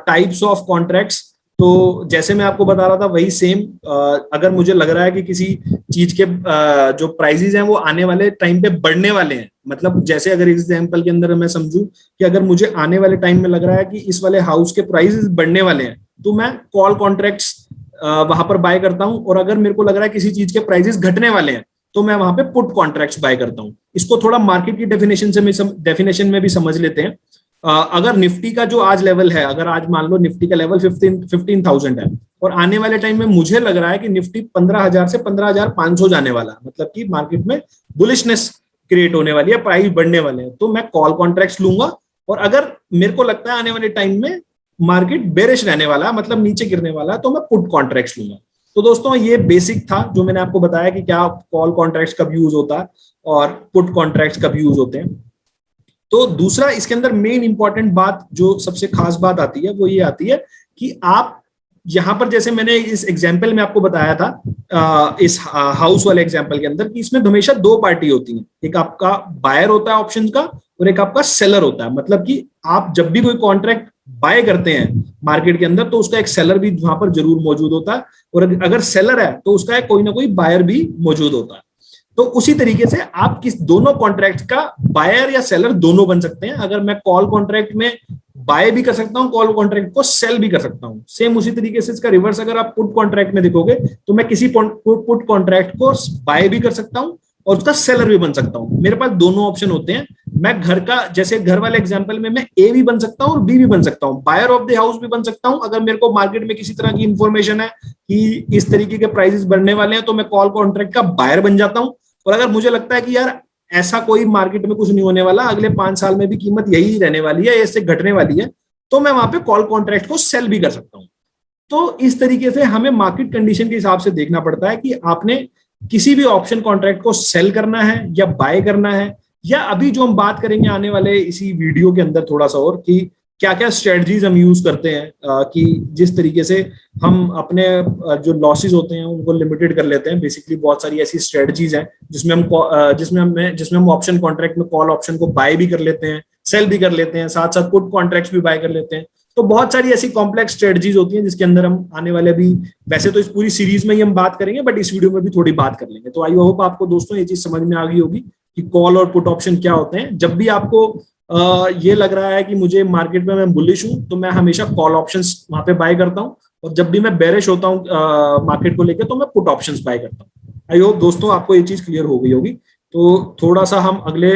टाइप्स ऑफ कॉन्ट्रैक्ट्स। तो जैसे मैं आपको बता रहा था वही सेम, अगर मुझे लग रहा है कि किसी चीज के जो प्राइसेस हैं वो आने वाले टाइम पे बढ़ने वाले हैं, मतलब जैसे अगर एग्जांपल के अंदर मैं समझूं कि अगर मुझे आने वाले टाइम में लग रहा है कि इस वाले हाउस के प्राइसेस बढ़ने वाले हैं, तो मैं कॉल कॉन्ट्रैक्ट्स वहां पर बाय करता हूं। और अगर मेरे को लग रहा है किसी चीज के प्राइसेस घटने वाले हैं, तो मैं वहां पे पुट कॉन्ट्रैक्ट्स बाय करता हूं। इसको थोड़ा मार्केट की डेफिनेशन में भी समझ लेते हैं। अगर निफ्टी का जो आज लेवल है, अगर आज मान लो निफ्टी का लेवल 15,000 है, और आने वाले टाइम में मुझे लग रहा है कि निफ्टी 15,000 से 15,500 जाने वाला, मतलब कि मार्केट में बुलिशनेस क्रिएट होने वाली है, प्राइस बढ़ने वाले हैं, तो मैं कॉल कॉन्ट्रैक्ट्स लूंगा। और अगर मेरे को लगता है आने वाले टाइम में मार्केट बेरिश रहने वाला है, मतलब नीचे गिरने वाला है, तो मैं पुट कॉन्ट्रैक्ट्स लूंगा। तो दोस्तों ये बेसिक था जो मैंने आपको बताया कि क्या कॉल कॉन्ट्रैक्ट्स कब यूज होता है और पुट कॉन्ट्रैक्ट्स कब यूज होते हैं। तो दूसरा इसके अंदर मेन इंपॉर्टेंट बात, जो सबसे खास बात आती है, वो ये आती है कि आप यहां पर जैसे मैंने इस एग्जाम्पल में आपको बताया था, इस हाउस वाले एग्जाम्पल के अंदर, कि इसमें हमेशा दो पार्टी होती है, एक आपका बायर होता है ऑप्शन का और एक आपका सेलर होता है। मतलब कि आप जब भी कोई कॉन्ट्रैक्ट बाय करते हैं मार्केट के अंदर तो उसका एक सेलर भी वहां पर जरूर मौजूद होता है, और अगर सेलर है तो उसका कोई ना कोई बायर भी मौजूद होता है। तो उसी तरीके से आप किस दोनों कॉन्ट्रैक्ट का बायर या सेलर दोनों बन सकते हैं। अगर मैं कॉल कॉन्ट्रैक्ट में बाय भी कर सकता हूं, कॉल कॉन्ट्रैक्ट को सेल भी कर सकता हूं। सेम उसी तरीके से इसका रिवर्स अगर आप पुट कॉन्ट्रैक्ट में देखोगे तो मैं किसी पुट कॉन्ट्रैक्ट को बाय भी कर सकता हूं और उसका सेलर भी बन सकता हूं। मेरे पास दोनों ऑप्शन होते हैं। मैं घर का, जैसे घर वाले एग्जांपल में मैं ए भी बन सकता हूं और बी भी बन सकता हूं, बायर ऑफ द हाउस भी बन सकता हूं। अगर मेरे को मार्केट में किसी तरह की इंफॉर्मेशन है कि इस तरीके के प्राइसेस बढ़ने वाले हैं तो मैं कॉल कॉन्ट्रैक्ट का बायर बन जाता हूं। और अगर मुझे लगता है कि यार ऐसा कोई मार्केट में कुछ नहीं होने वाला, अगले 5 साल में भी कीमत यही रहने वाली है, इससे घटने वाली है, तो मैं वहां पे कॉल कॉन्ट्रैक्ट को सेल भी कर सकता हूं। तो इस तरीके से हमें मार्केट कंडीशन के हिसाब से देखना पड़ता है कि आपने किसी भी ऑप्शन कॉन्ट्रैक्ट को सेल करना है या बाय करना है, या अभी जो हम बात करेंगे आने वाले इसी वीडियो के अंदर थोड़ा सा और, कि क्या क्या स्ट्रेटजीज हम यूज करते हैं, कि जिस तरीके से हम अपने जो लॉसेस होते हैं उनको लिमिटेड कर लेते हैं। बेसिकली बहुत सारी ऐसी स्ट्रेटजीज हैं जिसमें हम ऑप्शन कॉन्ट्रैक्ट में कॉल ऑप्शन को बाय भी कर लेते हैं, सेल भी कर लेते हैं, साथ साथ पुट कॉन्ट्रैक्ट्स भी बाय कर लेते हैं। तो बहुत सारी ऐसी कॉम्प्लेक्स स्ट्रेटजीज होती हैं जिसके अंदर हम आने वाले भी, वैसे तो इस पूरी सीरीज में ही हम बात करेंगे बट इस वीडियो में भी थोड़ी बात कर लेंगे। तो आई होप आपको दोस्तों ये चीज समझ में आ गई होगी कि कॉल और पुट ऑप्शन क्या होते हैं। जब भी आपको ये लग रहा है कि मुझे मार्केट में मैं बुलिश हूं तो मैं हमेशा कॉल ऑप्शंस वहां पे बाय करता हूं, और जब भी मैं बेरिश होता हूं मार्केट को लेकर तो मैं पुट ऑप्शंस बाय करता हूं। आई होप दोस्तों आपको ये चीज क्लियर हो गई होगी। तो थोड़ा सा हम अगले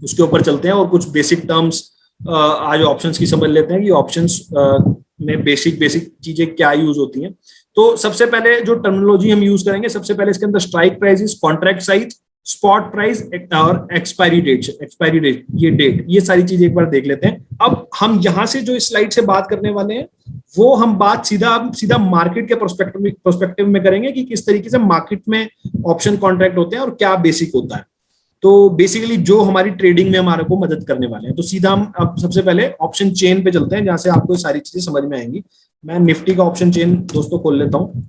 उसके ऊपर चलते हैं और कुछ बेसिक टर्म्स आज ऑप्शंस की समझ लेते हैं कि ऑप्शंस में बेसिक बेसिक चीजें क्या यूज होती हैं। तो सबसे पहले जो टर्मिनोलॉजी हम यूज करेंगे, सबसे पहले इसके अंदर strike price, contract size, spot price और एक्सपायरी डेट, ये डेट, ये सारी चीजें एक बार देख लेते हैं। अब हम यहां से जो इस स्लाइड से बात करने वाले हैं वो हम बात सीधा मार्केट के प्रोस्पेक्टिव में करेंगे कि किस तरीके से मार्केट में ऑप्शन कॉन्ट्रैक्ट होते हैं और क्या बेसिक होता है। तो बेसिकली जो हमारी ट्रेडिंग में हमारे को मदद करने वाले हैं। तो सीधा हम अब सबसे पहले ऑप्शन चेन पे चलते हैं जहां से आपको सारी चीजें समझ में आएंगी। मैं निफ्टी का ऑप्शन चेन दोस्तों खोल लेता हूं।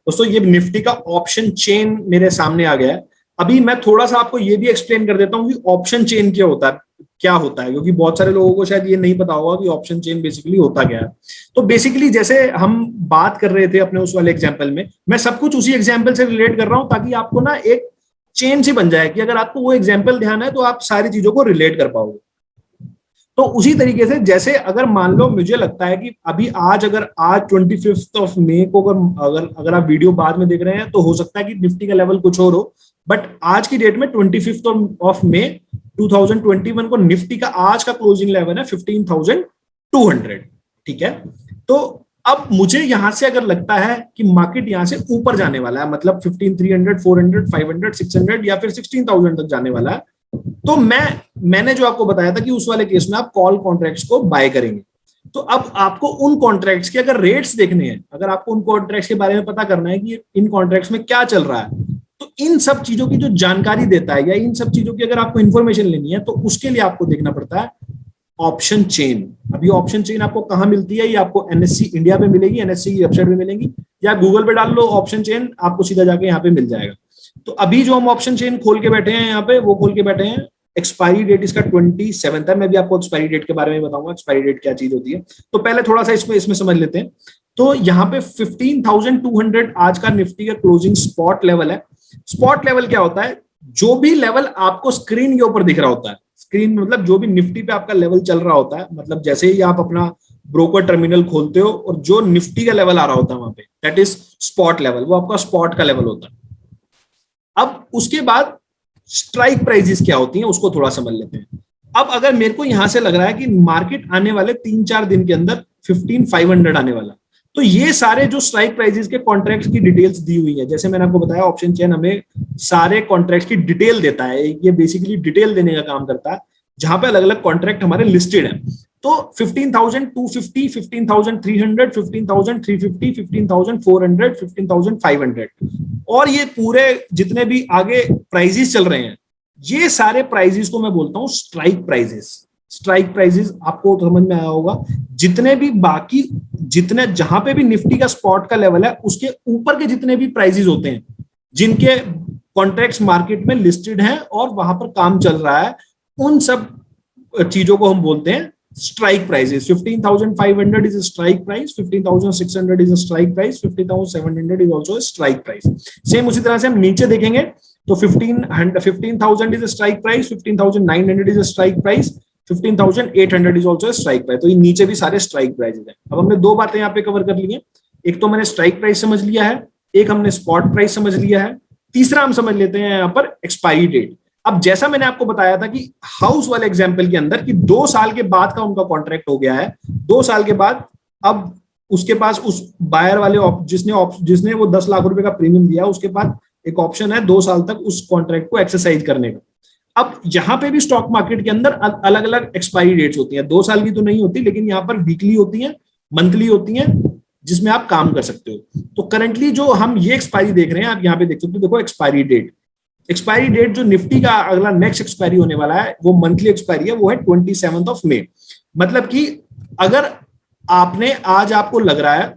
दोस्तों ये निफ्टी का ऑप्शन चेन मेरे सामने आ गया है। अभी मैं थोड़ा सा आपको ये भी एक्सप्लेन कर देता हूँ कि ऑप्शन चेन क्या होता है, क्योंकि बहुत सारे लोगों को शायद ये नहीं पता होगा कि ऑप्शन चेन बेसिकली होता क्या है। तो बेसिकली जैसे हम बात कर रहे थे अपने उस वाले एग्जाम्पल में, मैं सब कुछ उसी एग्जाम्पल से रिलेट कर रहा हूं ताकि आपको ना एक चेन सी बन जाए कि अगर आपको वो एग्जाम्पल ध्यान है तो आप सारी चीजों को रिलेट कर पाओगे। तो उसी तरीके से जैसे अगर मान लो मुझे लगता है कि अभी आज 25 मई को अगर आप वीडियो बाद में देख रहे हैं तो हो सकता है कि निफ्टी का लेवल कुछ और हो, बट आज की डेट में 25 मई 2021 को निफ्टी का आज का क्लोजिंग लेवल है 15,200। ठीक है, तो अब मुझे यहां से अगर लगता है कि मार्केट यहां से ऊपर जाने वाला है, मतलब 15,300, 400, 500, 600 या फिर 16,000 तक जाने वाला है, तो मैंने जो आपको बताया था कि उस वाले केस में आप कॉल कॉन्ट्रैक्ट्स को बाय करेंगे। तो अब आपको उन कॉन्ट्रैक्ट्स के अगर रेट्स देखने हैं, अगर आपको उन कॉन्ट्रैक्ट्स के बारे में पता करना है कि इन कॉन्ट्रैक्ट्स में क्या चल रहा है, तो इन सब चीजों की जो जानकारी देता है या इन सब चीजों की अगर आपको इंफॉर्मेशन लेनी है तो उसके लिए आपको देखना पड़ता है ऑप्शन चेन। अभी ऑप्शन चेन आपको कहां मिलती है? ये आपको एनएससी इंडिया पे मिलेगी, एनएससी की वेबसाइट पे मिलेगी, या गूगल पे डाल लो ऑप्शन चेन, आपको सीधा जाके यहाँ पे मिल जाएगा। तो अभी जो हम ऑप्शन चेन खोल के बैठे हैं यहाँ पे, वो खोल के बैठे हैं, एक्सपायरी डेट इसका 27 है। मैं भी आपको एक्सपायरी डेट के बारे में बताऊंगा, एक्सपायरी डेट क्या चीज होती है। तो पहले थोड़ा सा इसमें समझ लेते हैं। तो यहाँ पे 15,200 आज का निफ्टी का क्लोजिंग स्पॉट लेवल है। स्पॉट लेवल क्या होता है? जो भी लेवल आपको स्क्रीन के ऊपर दिख रहा होता है, स्क्रीन मतलब जो भी निफ्टी पे आपका लेवल चल रहा होता है, मतलब जैसे ही आप अपना ब्रोकर टर्मिनल खोलते हो और जो निफ्टी का लेवल आ रहा होता है वहां पे, दैट इज स्पॉट लेवल, वो आपका स्पॉट का लेवल होता है। अब उसके बाद स्ट्राइक प्राइसेस क्या होती हैं उसको थोड़ा समझ लेते हैं। अब अगर मेरे को यहां से लग रहा है कि मार्केट आने वाले 3-4 दिन के अंदर 15,500 आने वाला, तो ये सारे जो स्ट्राइक प्राइसेस के कॉन्ट्रैक्ट्स की डिटेल्स दी हुई है, जैसे मैंने आपको बताया ऑप्शन चेन हमें सारे कॉन्ट्रैक्ट्स की डिटेल देता है, ये बेसिकली डिटेल देने का काम करता है, जहां पे अलग अलग कॉन्ट्रैक्ट हमारे लिस्टेड हैं। तो 15,250, 15,300, 15,350, 15,400, 15,500 और ये पूरे जितने भी आगे प्राइजेस चल रहे हैं, ये सारे प्राइजेस को मैं बोलता हूं स्ट्राइक प्राइजेस। स्ट्राइक प्राइजेस आपको समझ में आया होगा, जितने भी बाकी जितने जहां पे भी निफ्टी का स्पॉट का लेवल है उसके ऊपर के जितने भी प्राइजेस होते हैं, जिनके कॉन्ट्रैक्ट्स मार्केट में लिस्टेड हैं और वहां पर काम चल रहा है, उन सब चीजों को हम बोलते हैं strike prices. 15,500 is a strike price, 15,600 is a strike price, 50,700 is also a strike price. Same उसी तरह से हम नीचे देखेंगे तो 15,000 is a strike price, 15,900 is a strike price, 15,800 is also a strike price. तो ये नीचे भी सारे स्ट्राइक प्राइसेस हैं। अब हमने दो बातें यहाँ पे कवर कर ली हैं, एक तो मैंने स्ट्राइक प्राइस समझ लिया है, एक हमने स्पॉट प्राइस समझ लिया है, तीसरा हम समझ लेते हैं यहाँ पर एक्सपायरी डेट। अब जैसा मैंने आपको बताया था कि हाउस वाले एग्जाम्पल के अंदर कि 2 साल के बाद का उनका कॉन्ट्रैक्ट हो गया है, 2 साल के बाद अब उसके पास उस बायर वाले जिसने वो 10 लाख रुपए का प्रीमियम दिया, उसके पास एक ऑप्शन है 2 साल तक उस कॉन्ट्रैक्ट को एक्सरसाइज करने का। अब यहां पे भी स्टॉक मार्केट के अंदर अलग अलग एक्सपायरी डेट्स होती हैं, 2 साल की तो नहीं होती, लेकिन यहाँ पर वीकली होती है, मंथली होती है, जिसमें आप काम कर सकते हो। तो करंटली जो हम ये एक्सपायरी देख रहे हैं, आप यहाँ पे देख सकते हो, देखो एक्सपायरी डेट। एक्सपायरी डेट जो निफ्टी का अगला नेक्स्ट एक्सपायरी होने वाला है, वो मंथली एक्सपायरी है, वो है 27 मई। मतलब कि अगर आपने आज आपको लग रहा है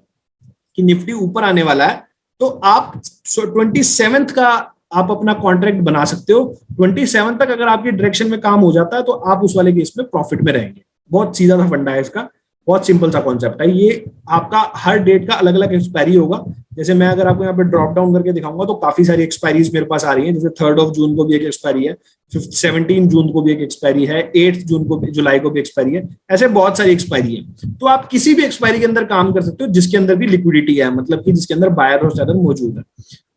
कि निफ्टी ऊपर आने वाला है, तो आप 27 का आप अपना कॉन्ट्रैक्ट बना सकते हो। 27 तक अगर आपकी डायरेक्शन में काम हो जाता है तो आप उस वाले केस में प्रॉफिट में रहेंगे। बहुत सीधा सा फंडा है इसका, बहुत सिंपल सा कॉन्सेप्ट है ये। आपका हर डेट का अलग अलग एक्सपायरी होगा। जैसे मैं अगर आपको यहाँ पे ड्रॉप डाउन करके दिखाऊंगा तो काफी सारी एक्सपायरीज मेरे पास आ रही हैं। जैसे 3 जून को भी एक एक्सपायरी है, 17 जून को भी एक एक्सपायरी है, 8 जून को जुलाई को भी एक्सपायरी है, ऐसे बहुत सारी एक्सपायरी है। तो आप किसी भी एक्सपायरी के अंदर काम कर सकते हो जिसके अंदर भी लिक्विडिटी है, मतलब कि जिसके अंदर बायर और सेलर मौजूद है।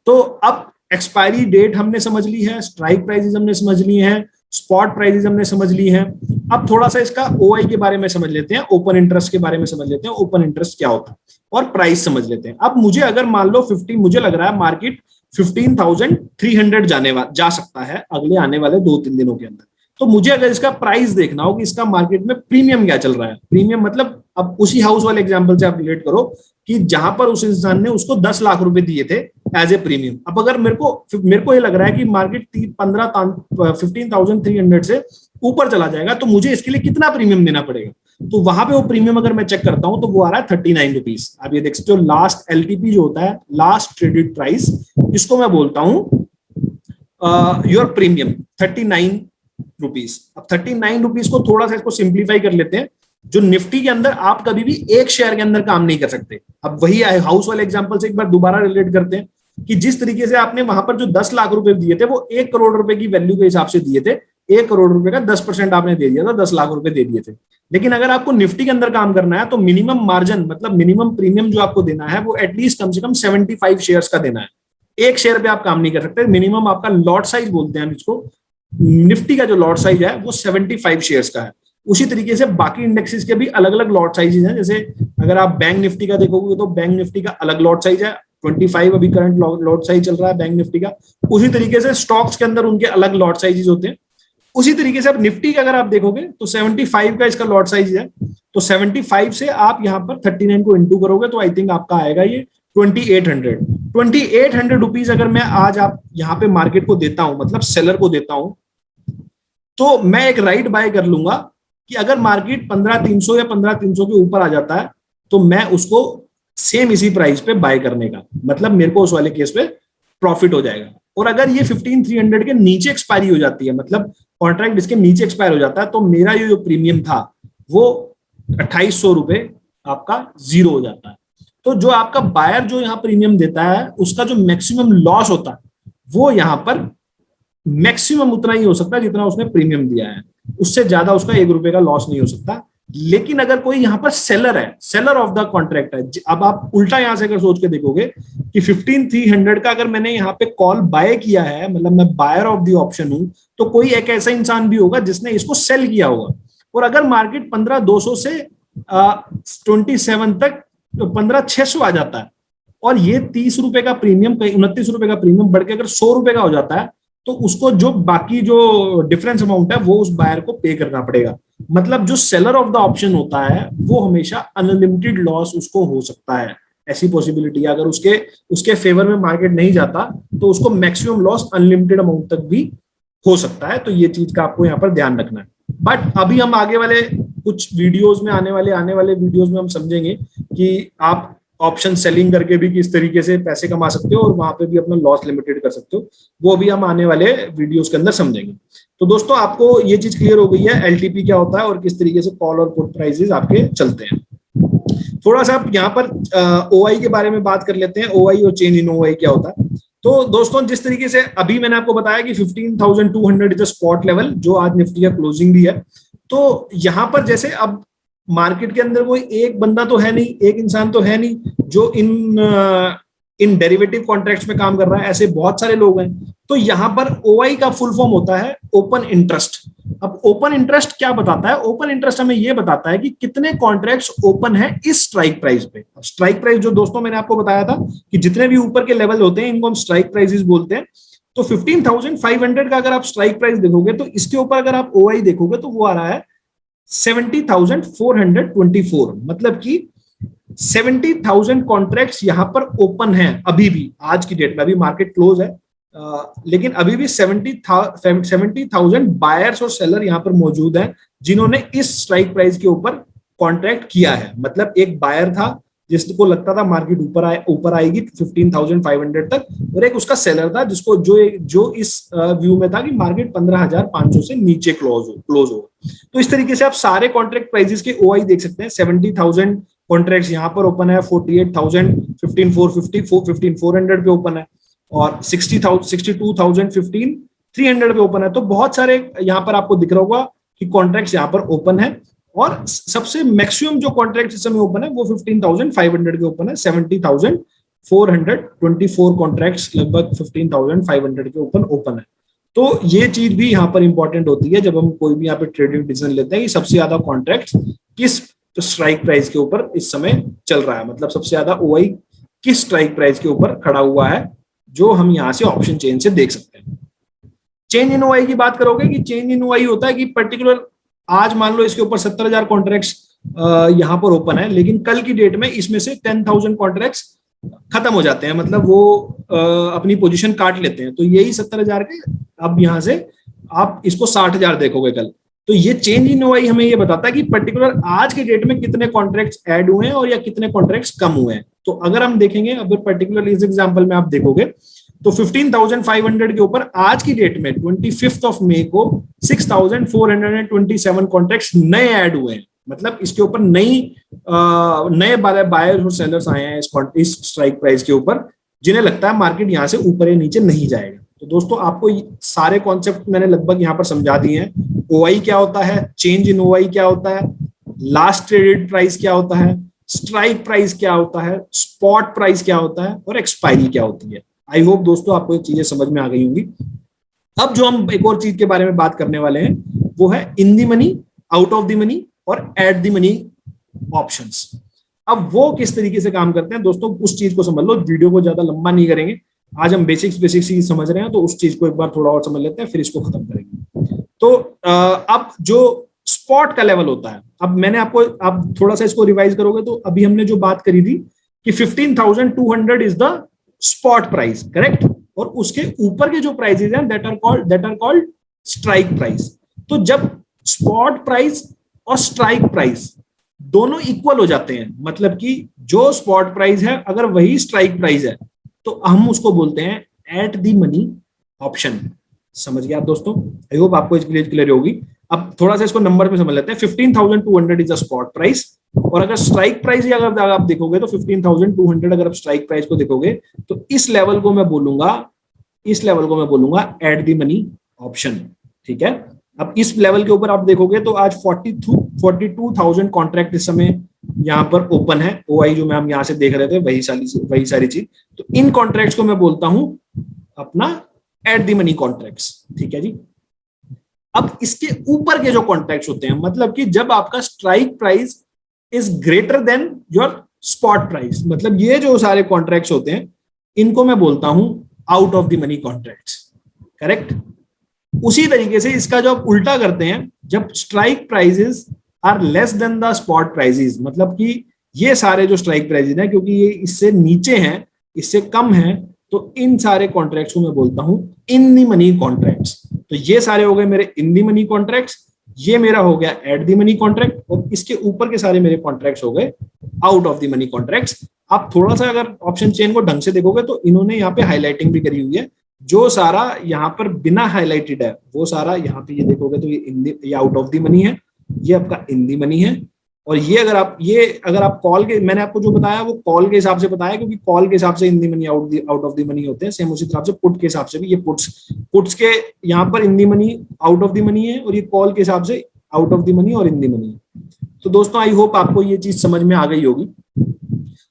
तो अब एक्सपायरी डेट हमने समझ ली है, स्ट्राइक प्राइसेस हमने समझ लिए हैं, स्पॉट प्राइसेस हमने समझ ली हैं। अब थोड़ा सा इसका ओआई के बारे में समझ लेते हैं, ओपन इंटरेस्ट के बारे में समझ लेते हैं, ओपन इंटरेस्ट क्या होता है और प्राइस समझ लेते हैं। अब मुझे अगर मान लो 50, मुझे लग रहा है मार्केट 15,300 जा सकता है अगले आने वाले 2-3 दिनों के अंदर। तो मुझे अगर इसका प्राइस देखना हो कि इसका मार्केट में प्रीमियम क्या चल रहा है, प्रीमियम मतलब अब उसी हाउस वाले एग्जांपल से आप रिलेट करो कि जहां पर उस इंसान ने उसको 10 लाख रुपए दिए थे एज ए प्रीमियम। अब अगर मेरे को ये लग रहा है कि मार्केट 15,300 से ऊपर चला जाएगा, तो मुझे इसके लिए कितना प्रीमियम देना पड़ेगा। तो वहां पे वो प्रीमियम अगर मैं चेक करता हूं तो वो आ रहा है 39 रुपीज। आप ये देख सकते हो, लास्ट एलटीपी जो होता है, लास्ट ट्रेडेड प्राइस, इसको मैं बोलता हूं योर प्रीमियम 39 रुपीज। अब 39 रुपीज को थोड़ा सा इसको सिंप्लीफाई कर लेते हैं। जो निफ्टी के अंदर आप कभी भी एक शेयर के अंदर काम नहीं कर सकते। अब वही हाउस वाले एग्जांपल से एक बार दोबारा रिलेट करते हैं कि जिस तरीके से आपने वहां पर जो 10 लाख रुपए दिए थे वो 1 करोड़ रुपए की वैल्यू के हिसाब से दिए थे, 1 करोड़ रुपए का 10% आपने दे दिया था, 10 लाख रुपए दे दिए थे। लेकिन अगर आपको निफ्टी के अंदर काम करना है तो मिनिमम मार्जिन, मतलब मिनिमम प्रीमियम जो आपको देना है वो एटलीस्ट कम से कम 75 शेयर्स का देना है। एक शेयर पे आप काम नहीं कर सकते। मिनिमम आपका लॉट साइज बोलते हैं हम इसको, निफ्टी का जो लॉट साइज है वो 75 शेयर्स का है। उसी तरीके से बाकी इंडेक्सेस के भी अलग अलग लॉट साइजेस हैं। जैसे अगर आप बैंक निफ्टी का देखोगे तो बैंक निफ्टी का अलग लॉट साइज है, 25 अभी करंट लॉट साइज चल रहा है बैंक निफ्टी का। उसी तरीके से स्टॉक्स के अंदर उनके अलग लॉट साइजेस होते हैं। उसी तरीके से अब निफ्टी का अगर आप देखोगे तो 75 का इसका लॉट साइज है। तो 75 से आप यहाँ पर 39 को इंटू करोगे तो आई थिंक आपका आएगा ये 2800 रुपीज। अगर मैं आज आप यहाँ पे मार्केट को देता हूं, मतलब सेलर को देता हूं, तो मैं एक राइट बाय कर लूंगा कि अगर मार्केट 15,300 या 15,300 के ऊपर आ जाता है तो मैं उसको सेम इसी प्राइस पे बाय करने का, मतलब मेरे को उस वाले केस पे प्रॉफिट हो जाएगा। और अगर ये 15,300 के नीचे एक्सपायरी हो जाती है, मतलब कॉन्ट्रैक्ट इसके नीचे एक्सपायर हो जाता है, तो मेरा ये जो प्रीमियम था वो 2,800 रुपए आपका जीरो हो जाता है। तो जो आपका बायर जो यहाँ प्रीमियम देता है उसका जो मैक्सिमम लॉस होता है वो यहाँ पर मैक्सिमम उतना ही हो सकता है जितना उसने प्रीमियम दिया है, उससे ज्यादा उसका 1 रुपए का लॉस नहीं हो सकता। लेकिन अगर कोई यहाँ पर सेलर है, सेलर ऑफ द कॉन्ट्रैक्ट है, अब आप उल्टा यहां से अगर सोच के देखोगे कि 15,300 का अगर मैंने यहाँ पे कॉल बाय किया है, मतलब मैं बायर ऑफ द ऑप्शन हूं, तो कोई एक ऐसा इंसान भी होगा जिसने इसको सेल किया होगा। और अगर मार्केट 15,200 से 27 तक 15,600 आ जाता है और ये 30 रुपए का प्रीमियम, 29 रुपए का प्रीमियम बढ़ के अगर 100 रुपए का हो जाता है, तो उसको जो बाकी जो डिफरेंस अमाउंट है वो उस बायर को पे करना पड़ेगा। मतलब जो सेलर ऑफ द ऑप्शन होता है वो हमेशा अनलिमिटेड लॉस उसको हो सकता है, ऐसी पॉसिबिलिटी है। अगर उसके उसके फेवर में मार्केट नहीं जाता तो उसको मैक्सिमम लॉस अनलिमिटेड अमाउंट तक भी हो सकता है। तो ये चीज का आपको यहाँ पर ध्यान रखना है। बट अभी हम आगे वाले कुछ वीडियोस में आने वाले वीडियोस में हम समझेंगे कि आप ऑप्शन सेलिंग करके भी किस तरीके से पैसे कमा सकते हो और वहां पे भी अपना लॉस लिमिटेड कर सकते हो, वो भी हम आने वाले वीडियोस के अंदर समझेंगे। तो दोस्तों आपको ये चीज क्लियर हो गई है एलटीपी क्या होता है और किस तरीके से कॉल और पुट प्राइसेस आपके चलते हैं। थोड़ा सा यहाँ पर ओआई के बारे में बात कर लेते हैं, ओआई और चेंज इन ओआई क्या होता है। तो दोस्तों जिस तरीके से अभी मैंने आपको बताया कि 15,200 इज अ स्पॉट लेवल जो आज निफ्टी का क्लोजिंग भी है। तो यहां पर जैसे अब मार्केट के अंदर कोई एक बंदा तो है नहीं, एक इंसान तो है नहीं जो इन डेरिवेटिव कॉन्ट्रैक्ट्स में काम कर रहा है, ऐसे बहुत सारे लोग हैं। तो यहां पर ओआई का फुल फॉर्म होता है ओपन इंटरेस्ट। अब ओपन इंटरेस्ट क्या बताता है? ओपन इंटरेस्ट हमें यह बताता है कि कितने कॉन्ट्रैक्ट्स ओपन है इस स्ट्राइक प्राइस पे। अब स्ट्राइक प्राइस जो दोस्तों मैंने आपको बताया था कि जितने भी ऊपर के लेवल होते हैं इनको हम स्ट्राइक प्राइसेस बोलते हैं। तो 15,500 का अगर आप स्ट्राइक प्राइस देखोगे तो इसके ऊपर अगर आप ओआई देखोगे तो वो आ रहा है 70,424, मतलब कि 70,000 कॉन्ट्रैक्ट्स यहां पर ओपन हैं अभी भी आज की डेट में। अभी मार्केट क्लोज है लेकिन अभी भी 70,000 बायर्स और सेलर यहां पर मौजूद हैं जिन्होंने इस स्ट्राइक प्राइस के ऊपर कॉन्ट्रैक्ट किया है। मतलब एक बायर था जिसको लगता था मार्केट ऊपर आएगी 15,500 तक, और एक उसका सेलर था जिसको जो इस व्यू में था कि मार्केट 15,500 से नीचे क्लोज हो। तो इस तरीके से आप सारे कॉन्ट्रैक्ट प्राइसेस के ओआई देख सकते हैं। 70,000 कॉन्ट्रैक्ट्स यहां पर ओपन है, 48,000 15,400 पे ओपन है, और 62,000 15,300 पे ओपन है। तो बहुत सारे यहां पर आपको दिख रहा होगा कि कॉन्ट्रैक्ट्स यहां पर ओपन है, और सबसे मैक्सिमम जो कॉन्ट्रैक्ट इस समय ओपन है वो 15,500 के ओपन है। 70,424 कॉन्ट्रैक्ट्स लगभग 15,500 के ओपन है। तो ये चीज भी यहाँ पर इंपॉर्टेंट होती है जब हम कोई भी यहाँ पे ट्रेडिंग डिसीजन लेते हैं कि सबसे ज्यादा कॉन्ट्रैक्ट्स किस स्ट्राइक प्राइस के ऊपर इस समय चल रहा है, मतलब सबसे ज्यादा ओआई किस स्ट्राइक प्राइस के ऊपर खड़ा हुआ है, जो हम यहाँ से ऑप्शन चेन से देख सकते हैं। चेंज इन ओआई की बात करोगे कि चेंज इन ओआई होता है कि पर्टिकुलर आज मान लो इसके ऊपर 70,000 कॉन्ट्रैक्ट्स यहां पर ओपन है, लेकिन कल की डेट में इसमें से 10,000 कॉन्ट्रैक्ट्स खत्म हो जाते हैं, मतलब वो अपनी पोजीशन काट लेते हैं। तो यही 70,000 के अब यहां से आप इसको 60,000 देखोगे कल। तो ये चेंज इन ओआई हमें ये बताता है कि पर्टिकुलर आज के डेट में कितने कॉन्ट्रैक्ट्स ऐड हुए हैं और या कितने कॉन्ट्रैक्ट्स कम हुए हैं। तो अगर हम देखेंगे, अगर पर्टिकुलर इस एग्जांपल में आप देखोगे तो 15,500 के ऊपर आज की डेट में 25 ऑफ मई को 6,427 कॉन्ट्रैक्ट्स नए ऐड हुए हैं। मतलब इसके ऊपर नए बायर्स और सेलर्स आए हैं इस स्ट्राइक प्राइस के ऊपर, जिन्हें लगता है मार्केट यहां से ऊपर या नीचे नहीं जाएगा। तो दोस्तों आपको सारे कॉन्सेप्ट मैंने लगभग यहां पर समझा दिए हैं। ओआई क्या होता है, चेंज इन ओआई क्या होता है, लास्ट ट्रेडेड प्राइस क्या होता है, स्ट्राइक प्राइस क्या होता है, स्पॉट प्राइस क्या होता है, और एक्सपायरी क्या होती है। आई होप दोस्तों आपको ये चीजें समझ में आ गई होंगी। अब जो हम एक और चीज के बारे में बात करने वाले हैं वो है in the money, out of the money और एट दी मनी ऑप्शंस। अब वो किस तरीके से काम करते हैं दोस्तों, उस चीज को समझ लो। वीडियो को ज्यादा लंबा नहीं करेंगे, आज हम बेसिक्स ही समझ रहे हैं, तो उस चीज को एक बार थोड़ा और समझ लेते हैं, फिर इसको खत्म करेंगे। तो अब जो स्पॉट का लेवल होता है, अब मैंने आपको, आप थोड़ा सा इसको रिवाइज करोगे तो अभी हमने जो बात करी थी कि 15,200 is the spot price, correct, और उसके ऊपर के जो प्राइसेस हैं that are called strike price. तो जब स्पॉट प्राइस और स्ट्राइक प्राइस दोनों इक्वल हो जाते हैं, मतलब कि जो स्पॉट प्राइस है अगर वही स्ट्राइक प्राइस है तो हम उसको बोलते हैं एट दी मनी ऑप्शन। समझ गया आप दोस्तों? आई होप आपको इसके लिए क्लियर होगी। अब थोड़ा सा इसको नंबर में समझ लेते हैं। 15,200 इज अ स्पॉट प्राइस, और अगर स्ट्राइक प्राइस अगर आप देखोगे तो 15,200 अगर आप स्ट्राइक प्राइस को देखोगे तो इस लेवल को मैं बोलूंगा एट दी मनी ऑप्शन। ठीक है, अब इस लेवल के ऊपर आप देखोगे तो आज 42,000 कॉन्ट्रैक्ट इस समय यहां पर ओपन है। ओआई जो हम यहां से देख रहे थे वही सारी चीज। तो इन कॉन्ट्रैक्ट्स को मैं बोलता हूं अपना एट दी मनी कॉन्ट्रैक्ट्स। ठीक है जी। अब इसके ऊपर के जो कॉन्ट्रैक्ट्स होते हैं, मतलब कि जब आपका strike price is greater than your spot price, मतलब ये जो सारे कॉन्ट्रैक्ट्स होते हैं इनको मैं बोलता हूं out of the money contracts, correct. उसी तरीके से इसका जो आप उल्टा करते हैं, जब strike prices are less than the spot prices, मतलब कि ये सारे जो स्ट्राइक प्राइजेस हैं क्योंकि ये इससे नीचे हैं, इससे कम है, तो इन सारे कॉन्ट्रैक्ट्स को मैं बोलता हूं इन दी मनी कॉन्ट्रैक्ट्स। तो ये सारे हो गए मेरे इन दी मनी कॉन्ट्रैक्ट्स, ये मेरा हो गया एट दी मनी कॉन्ट्रैक्ट, और इसके ऊपर के सारे मेरे कॉन्ट्रैक्ट्स हो गए out of the money contracts. आप थोड़ा सा अगर ऑप्शन चेन को ढंग से देखोगे तो इन्होंने यहाँ पे हाईलाइटिंग भी करी हुई है, जो सारा यहाँ पर बिना हाईलाइटेड है वो सारा यहाँ पे ये देखोगे तो ये आउट ऑफ द मनी है, ये आपका इन दी मनी है। और ये अगर आप कॉल के, मैंने आपको जो बताया वो कॉल के हिसाब से बताया, क्योंकि कॉल के हिसाब से in the money out of the money होते हैं, सेम उसी हिसाब से पुट के हिसाब से भी ये पुट्स के यहाँ पर in the money out of the money है, और ये कॉल के हिसाब से आउट ऑफ द मनी और इन दी मनी है। तो दोस्तों आई होप आपको ये चीज समझ में आ गई होगी।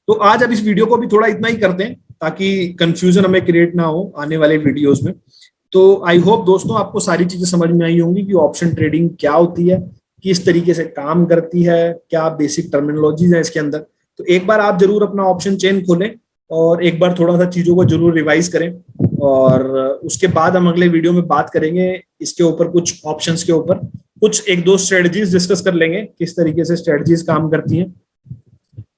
तो आज अब इस वीडियो को भी थोड़ा इतना ही करते हैं ताकि कंफ्यूजन हमें क्रिएट ना हो आने वाले वीडियोस में। तो आई होप दोस्तों आपको सारी चीजें समझ में आई होंगी कि ऑप्शन ट्रेडिंग क्या होती है, किस तरीके से काम करती है, क्या बेसिक टर्मिनोलॉजीज है इसके अंदर। तो एक बार आप जरूर अपना ऑप्शन चेन खोलें और एक बार थोड़ा सा चीजों को जरूर रिवाइज करें, और उसके बाद हम अगले वीडियो में बात करेंगे इसके ऊपर, कुछ ऑप्शंस के ऊपर कुछ एक दो स्ट्रेटजीज डिस्कस कर लेंगे, किस तरीके से स्ट्रेटजीज काम करती हैं।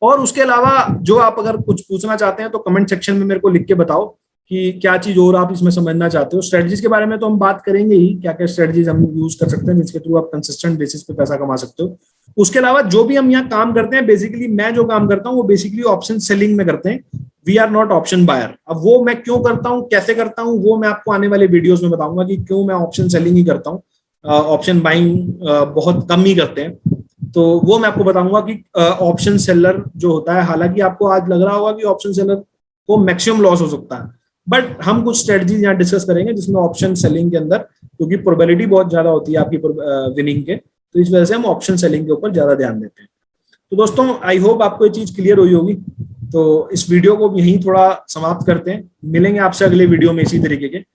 और उसके अलावा जो आप अगर कुछ पूछना चाहते हैं तो कमेंट सेक्शन में मेरे को लिख के बताओ कि क्या चीज और आप इसमें समझना चाहते हो। स्ट्रेटजीज के बारे में तो हम बात करेंगे ही, क्या क्या स्ट्रेटजीज हम यूज कर सकते हैं जिसके थ्रू आप कंसिस्टेंट बेसिस पे पैसा कमा सकते हो। उसके अलावा जो भी हम यहाँ काम करते हैं, बेसिकली मैं जो काम करता हूँ वो बेसिकली ऑप्शन सेलिंग में करते हैं, we are not option buyer. अब वो मैं क्यों करता हूँ, कैसे करता हूँ, वो मैं आपको आने वाले वीडियोज में बताऊंगा कि क्यों मैं ऑप्शन सेलिंग ही करता हूँ, ऑप्शन बाइंग बहुत कम ही करते हैं। तो वो मैं आपको बताऊंगा कि ऑप्शन सेलर जो होता है, हालांकि आपको आज लग रहा होगा कि ऑप्शन सेलर को मैक्सिमम लॉस हो सकता है, बट हम कुछ स्ट्रेटजीज यहाँ डिस्कस करेंगे जिसमें ऑप्शन सेलिंग के अंदर, क्योंकि प्रोबेबिलिटी बहुत ज्यादा होती है आपकी विनिंग के, तो इस वजह से हम ऑप्शन सेलिंग के ऊपर ज्यादा ध्यान देते हैं। तो दोस्तों आई होप आपको ये चीज क्लियर हुई होगी। तो इस वीडियो को यहीं थोड़ा समाप्त करते हैं, मिलेंगे आपसे अगले वीडियो में इसी तरीके के।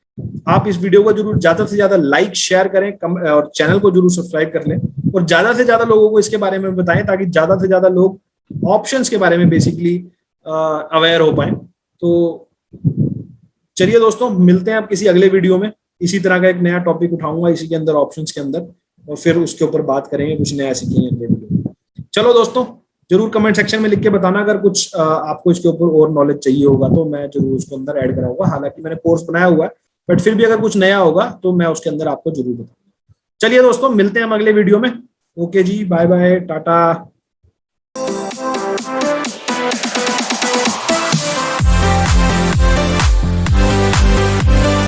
आप इस वीडियो को जरूर ज्यादा से ज्यादा लाइक शेयर करें, और चैनल को जरूर सब्सक्राइब कर लें, और ज्यादा से ज्यादा लोगों को इसके बारे में बताएं ताकि ज्यादा से ज्यादा लोग ऑप्शंस के बारे में बेसिकली अवेयर हो पाए। तो चलिए दोस्तों, मिलते हैं आप किसी अगले वीडियो में, इसी तरह का एक नया टॉपिक उठाऊंगा इसी के अंदर, ऑप्शंस के अंदर, और फिर उसके ऊपर बात करेंगे, कुछ नया सीखेंगे अगले वीडियो में। चलो दोस्तों, जरूर कमेंट सेक्शन में लिख के बताना अगर कुछ आपको इसके ऊपर और नॉलेज चाहिए होगा तो मैं जरूर उसके अंदर ऐड कराऊंगा। हालांकि मैंने कोर्स बनाया हुआ है, बट फिर भी अगर कुछ नया होगा तो मैं उसके अंदर आपको जरूर बताऊंगा। चलिए दोस्तों, मिलते हैं हम अगले वीडियो में। ओके जी, बाय बाय, टाटा।